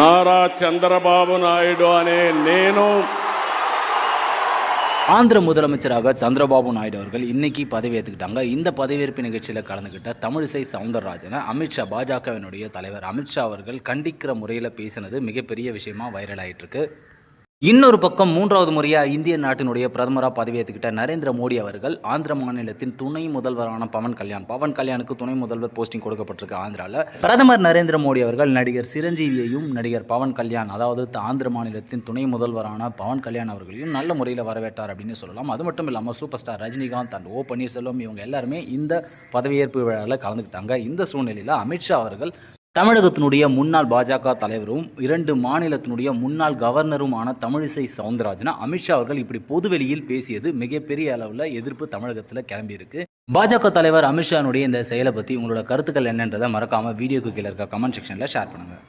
నారా చంద్రబాబు నాయుడు అనే నేను ஆந்திர முதலமைச்சராக சந்திரபாபு நாயுடு அவர்கள் இன்னைக்கு பதவியேற்றுக்கிட்டாங்க. இந்த பதவியேற்பு நிகழ்ச்சியில் கலந்துக்கிட்ட தமிழிசை சவுந்தரராஜனை அமித்ஷா, பாஜகவினுடைய தலைவர் அமித்ஷா அவர்கள் கண்டிக்கிற முறையில் பேசினது மிகப்பெரிய விஷயமா வைரல் ஆகிட்டு இருக்கு. இன்னொரு பக்கம் மூன்றாவது முறையாக இந்திய நாட்டினுடைய பிரதமராக பதவியேற்றுக்கிட்ட நரேந்திர மோடி அவர்கள் ஆந்திர மாநிலத்தின் துணை முதல்வரான பவன் கல்யாணுக்கு துணை முதல்வர் போஸ்டிங் கொடுக்கப்பட்டிருக்கு. ஆந்திராவில் பிரதமர் நரேந்திர மோடி அவர்கள் நடிகர் சிரஞ்சீவியையும் நடிகர் பவன் கல்யாண், அதாவது ஆந்திர மாநிலத்தின் துணை முதல்வரான பவன் கல்யாண் அவர்களையும் நல்ல முறையில் வரவேற்றார் அப்படின்னு சொல்லலாம். அது மட்டும் இல்லாமல் சூப்பர் ஸ்டார் ரஜினிகாந்த் அண்ட் ஓ பன்னீர்செல்வம் இவங்க எல்லாருமே இந்த பதவியேற்பு விழாவில் கலந்துக்கிட்டாங்க. இந்த சூழ்நிலையில் அமித்ஷா அவர்கள் தமிழகத்தினுடைய முன்னாள் பாஜக தலைவரும் 2 மாநிலத்தினுடைய முன்னாள் கவர்னருமான தமிழிசை சவுந்தரராஜனை அமித்ஷா அவர்கள் இப்படி பொதுவெளியில் பேசியது மிகப்பெரிய அளவில் எதிர்ப்பு தமிழகத்தில் கிளம்பியிருக்கு. பாஜக தலைவர் அமித்ஷானுடைய இந்த செயலை பற்றி உங்களோட கருத்துக்கள் என்னன்றதை மறக்காமல் வீடியோக்கு கீழே இருக்க கமெண்ட் செக்ஷனில் ஷேர் பண்ணுங்கள்.